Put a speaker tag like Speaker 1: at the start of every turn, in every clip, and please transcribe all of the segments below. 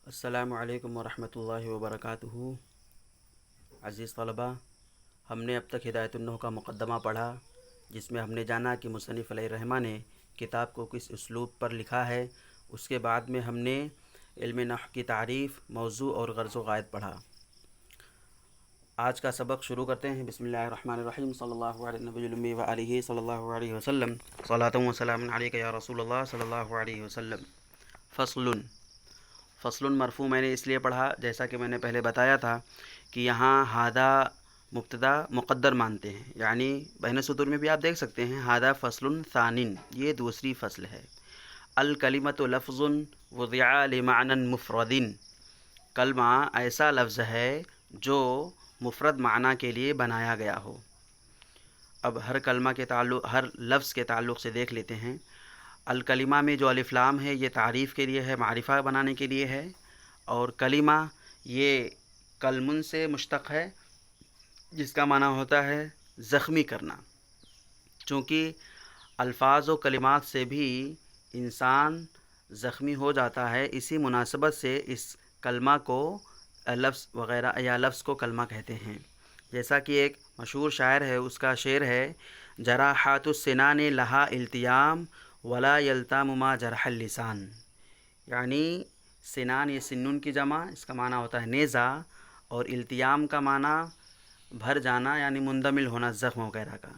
Speaker 1: السلام علیکم ورحمۃ اللہ وبرکاتہ۔ عزیز طلباء، ہم نے اب تک ہدایت النحو کا مقدمہ پڑھا، جس میں ہم نے جانا کہ مصنف علیہ الرحمہ نے کتاب کو کس اسلوب پر لکھا ہے۔ اس کے بعد میں ہم نے علم نحو کی تعریف، موضوع اور غرض و غائد پڑھا۔ آج کا سبق شروع کرتے ہیں۔ بسم اللہ الرحمن الرحیم۔ صلی اللہ علیہ نبی الامی و آلہ صلی اللہ علیہ وسلم۔ صلاۃ و سلام علیک یا رسول اللہ صلی اللہ علیہ وسلم۔ فصل مرفوع میں نے اس لیے پڑھا، جیسا کہ میں نے پہلے بتایا تھا کہ یہاں ہادہ مبتدا مقدر مانتے ہیں، یعنی بین سطور میں بھی آپ دیکھ سکتے ہیں ہادہ فصل ثانٍ، یہ دوسری فصل ہے۔ الکلمۃ لفظ وضع لمعنی مفرد، کلمہ ایسا لفظ ہے جو مفرد معنی کے لیے بنایا گیا ہو۔ اب ہر کلمہ کے تعلق، ہر لفظ کے تعلق سے دیکھ لیتے ہیں۔ الکلمہ میں جو الف لام ہے یہ تعریف کے لیے ہے، معرفہ بنانے کے لیے ہے، اور کلمہ یہ کلمن سے مشتق ہے، جس کا معنی ہوتا ہے زخمی کرنا۔ چونکہ الفاظ و کلمات سے بھی انسان زخمی ہو جاتا ہے، اسی مناسبت سے اس کلمہ کو لفظ وغیرہ یا لفظ کو کلمہ کہتے ہیں۔ جیسا کہ ایک مشہور شاعر ہے، اس کا شعر ہے جراحات السنان لہا التیام ولا یلتام ما جرح اللسان، یعنی سنان یہ سنن کی جمع، اس کا معنی ہوتا ہے نیزہ، اور التیام کا معنی بھر جانا یعنی مندمل ہونا زخم وغیرہ کا،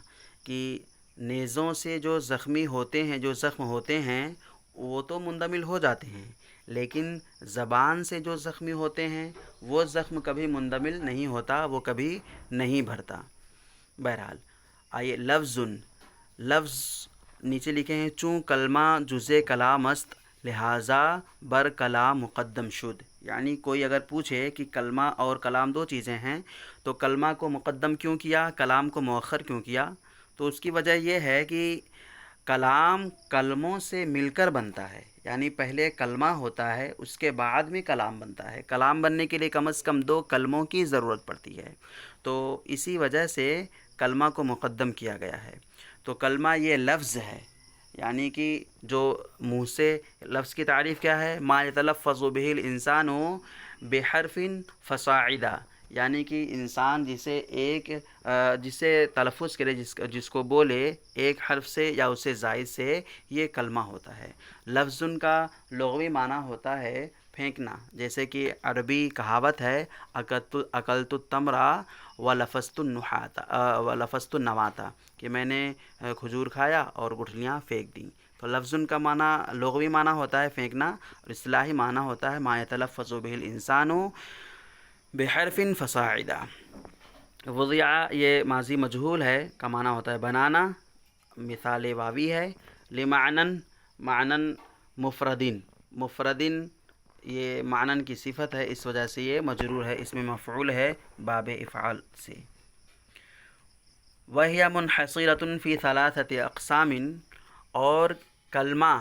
Speaker 1: کہ نیزوں سے جو زخمی ہوتے ہیں، جو زخم ہوتے ہیں وہ تو مندمل ہو جاتے ہیں، لیکن زبان سے جو زخمی ہوتے ہیں وہ زخم کبھی مندمل نہیں ہوتا، وہ کبھی نہیں بھرتا۔ بہرحال آئیے لفظ نیچے لکھے ہیں، چوں کلمہ جزء کلام است لہٰذا بر کلام مقدم شد، یعنی کوئی اگر پوچھے کہ کلمہ اور کلام دو چیزیں ہیں تو کلمہ کو مقدم کیوں کیا، کلام کو مؤخر کیوں کیا، تو اس کی وجہ یہ ہے کہ کلام کلموں سے مل کر بنتا ہے، یعنی پہلے کلمہ ہوتا ہے، اس کے بعد میں کلام بنتا ہے۔ کلام بننے کے لیے کم از کم دو کلموں کی ضرورت پڑتی ہے، تو اسی وجہ سے کلمہ کو مقدم کیا گیا ہے۔ تو کلمہ یہ لفظ ہے، یعنی کہ جو منہ سے لفظ کی تعریف کیا ہے، ما یتلفظ بہ الانسان بحرف فصاعدا، یعنی کہ انسان جسے تلفظ کرے، جس کو بولے ایک حرف سے یا اس سے زائد سے، یہ کلمہ ہوتا ہے۔ لفظ کا لغوی معنی ہوتا ہے پھینکنا، جیسے کہ عربی کہاوت ہے اکلت التمر ولفظت النواۃ، کہ میں نے کھجور کھایا اور گٹھلیاں پھینک دیں۔ تو لفظ کا معنی لغوی معنی ہوتا ہے پھینکنا، اور اصطلاحی معنی ہوتا ہے ما یتلفظ بہ الانسان بحرف فصاعدا۔ وضع یہ ماضی مجہول ہے، کا معنی ہوتا ہے بنانا، مثال واوی ہے۔ لمعنن معنن مفردن یہ معنن کی صفت ہے، اس وجہ سے یہ مجرور ہے، اس میں مفعول ہے باب افعال سے۔ وَهِيَ مُنْحَصِرَةٌ فِي ثَلَاثَةِ أَقْسَامٍ، اور کلمہ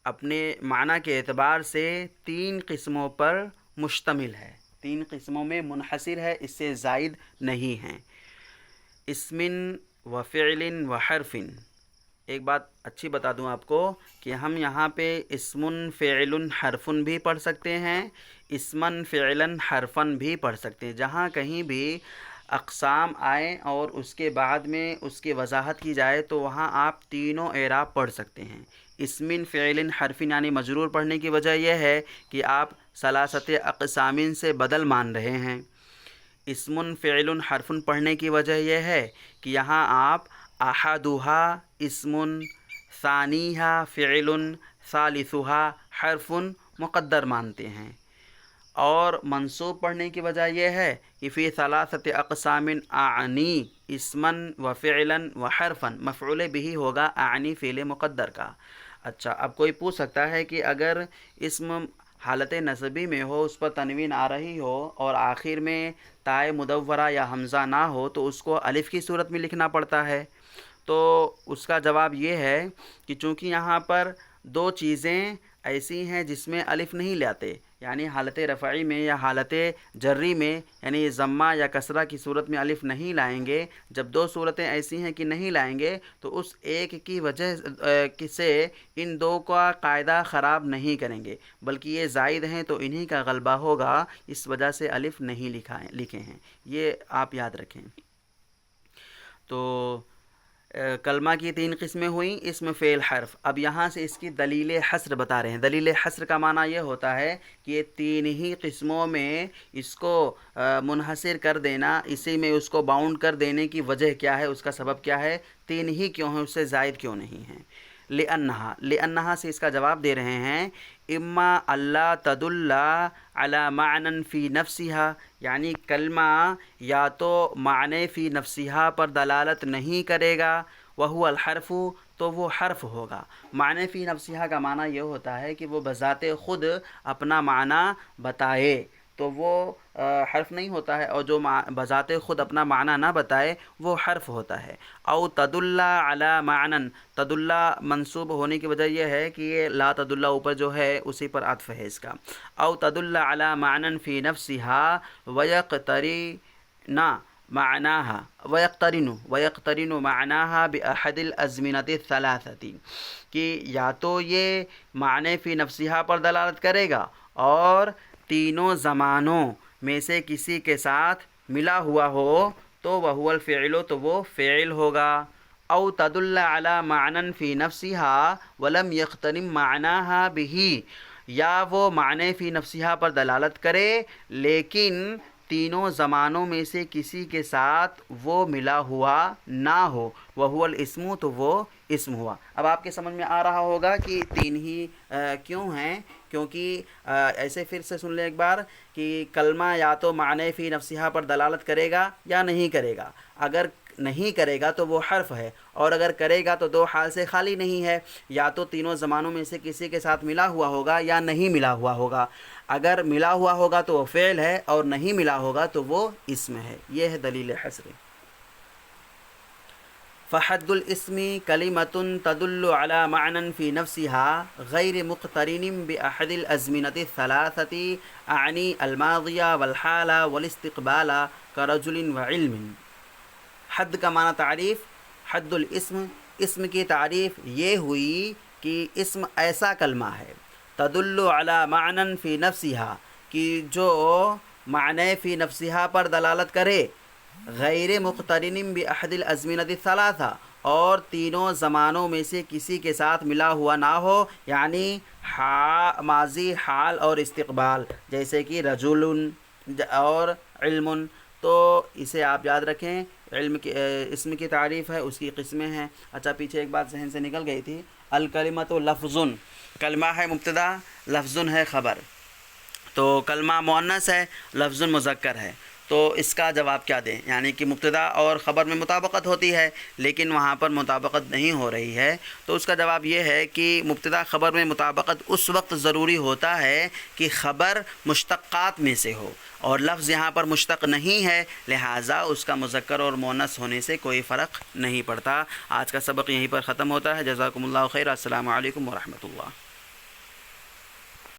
Speaker 1: اپنے معنی کے اعتبار سے تین قسموں پر مشتمل ہے، تین قسموں میں منحصر ہے، اس سے زائد نہیں ہیں۔ اسم و فعل و حرف، ایک بات اچھی بتا دوں آپ کو کہ ہم یہاں پہ اسم فعل حرف بھی پڑھ سکتے ہیں، اسمن فعلا حرفن بھی پڑھ سکتے ہیں۔ جہاں کہیں بھی اقسام آئیں اور اس کے بعد میں اس کی وضاحت کی جائے تو وہاں آپ تینوں اعراب پڑھ سکتے ہیں۔ اسم فعل حرف یعنی مجرور پڑھنے کی وجہ یہ ہے کہ آپ ثلاثت اقسام سے بدل مان رہے ہیں۔ اسم فعل حرف پڑھنے کی وجہ یہ ہے کہ یہاں آپ احدھا اسم، ثانیھا فعل، ثالثھا حرف مقدر مانتے ہیں۔ اور منصوب پڑھنے کی وجہ یہ ہے کہ فی ثلاثت اقسام اعنی اسمن و فعلا و حرفا، مفعول بہ ہوگا اعنی فعل مقدر کا۔ اچھا، اب کوئی پوچھ سکتا ہے کہ اگر اسم حالت نصبی میں ہو، اس پر تنوین آ رہی ہو اور آخر میں تائے مدورہ یا حمزہ نہ ہو تو اس کو الف کی صورت میں لکھنا پڑتا ہے۔ تو اس کا جواب یہ ہے کہ چونکہ یہاں پر دو چیزیں ایسی ہیں جس میں الف نہیں لاتے، یعنی حالت رفعی میں یا حالت جری میں، یعنی ضمہ یا کسرہ کی صورت میں الف نہیں لائیں گے. جب دو صورتیں ایسی ہیں کہ نہیں لائیں گے تو اس ایک کی وجہ سے ان دو کا قاعدہ خراب نہیں کریں گے، بلکہ یہ زائد ہیں تو انہی کا غلبہ ہوگا، اس وجہ سے الف نہیں لکھے ہیں. یہ آپ یاد رکھیں. تو کلمہ کی 3 قسمیں ہوئیں، اسم فعل حرف. اب یہاں سے اس کی دلیل حصر بتا رہے ہیں. دلیل حصر کا معنی یہ ہوتا ہے کہ یہ 3 ہی قسموں میں اس کو منحصر کر دینا، اسی میں اس کو باؤنڈ کر دینے کی وجہ کیا ہے، اس کا سبب کیا ہے، 3 ہی کیوں ہیں، اس سے زائد کیوں نہیں ہیں. لأنہا سے اس کا جواب دے رہے ہیں. اما اللہ تدل علی معنی فی نفسہا، یعنی کلمہ یا تو معنی فی نفسہا پر دلالت نہیں کرے گا، وہو الحرف، تو وہ حرف ہوگا. معنی فی نفسہا کا معنی یہ ہوتا ہے کہ وہ بذات خود اپنا معنی بتائے، تو وہ حرف نہیں ہوتا ہے، اور جو بذات خود اپنا معنی نہ بتائے وہ حرف ہوتا ہے. او تدل علی معنی، تدل منصوب ہونے کی وجہ یہ ہے کہ یہ لا تدل اوپر جو ہے اسی پر عطف ہے اس کا. او تدل علی معنی فی نفسہا ویقترن معناها بأحد الازمنة الثلاثة، کہ یا تو یہ معنی فی نفسہا پر دلالت کرے گا اور تینوں زمانوں میں سے کسی کے ساتھ ملا ہوا ہو تو وہو الفعل، تو وہ فعل ہوگا. او تدل علی معنی فی نفسہا ولم یقترن معناها بہ، یا وہ معنی فی نفسہا پر دلالت کرے لیکن تینوں زمانوں میں سے کسی کے ساتھ وہ ملا ہوا نہ ہو، وہو الاسم، تو وہ اسم ہوا. اب آپ کے سمجھ میں آ رہا ہوگا کہ 3 ہی کیوں ہیں، کیونکہ ایسے پھر سے سن لیں ایک بار کہ کلمہ یا تو معنی فی نفسہا پر دلالت کرے گا یا نہیں کرے گا. اگر نہیں کرے گا تو وہ حرف ہے، اور اگر کرے گا تو 2 حال سے خالی نہیں ہے، یا تو تینوں زمانوں میں سے کسی کے ساتھ ملا ہوا ہوگا یا نہیں ملا ہوا ہوگا. اگر ملا ہوا ہوگا تو وہ فعل ہے، اور نہیں ملا ہوگا تو وہ اسم ہے. یہ ہے دلیل حصر. فحد الاسم کلمة تدل على معنى في نفسها غیر مقترن بأحد الازمنة الثلاثة، اعنی الماضی والحال والاستقبال كرجل وعلم. حد کا معنی تعریف. حد الاسم، اسم کی تعریف یہ ہوئی کہ اسم ایسا کلمہ ہے تدل علی معنی فی نفسہا، کہ جو معنی فی نفسہا پر دلالت کرے، غیر مقترن باحد الازمنة الثلاثہ، اور تینوں زمانوں میں سے کسی کے ساتھ ملا ہوا نہ ہو، یعنی ماضی، حال اور استقبال، جیسے کہ رجل اور علم. تو اسے آپ یاد رکھیں. علم کی اسم کی تعریف ہے، اس کی قسمیں ہیں. اچھا، پیچھے ایک بات ذہن سے نکل گئی تھی. الکلمۃ لفظ، کلمہ ہے مبتدا، لفظ ہے خبر. تو کلمہ مؤنث ہے، لفظ مذکر ہے. تو اس کا جواب کیا دیں؟ یعنی کہ مبتدا اور خبر میں مطابقت ہوتی ہے لیکن وہاں پر مطابقت نہیں ہو رہی ہے. تو اس کا جواب یہ ہے کہ مبتدا خبر میں مطابقت اس وقت ضروری ہوتا ہے کہ خبر مشتقات میں سے ہو، اور لفظ یہاں پر مشتق نہیں ہے، لہٰذا اس کا مذکر اور مؤنث ہونے سے کوئی فرق نہیں پڑتا. آج کا سبق یہیں پر ختم ہوتا ہے. جزاکم اللہ خیر. السلام علیکم ورحمۃ اللہ.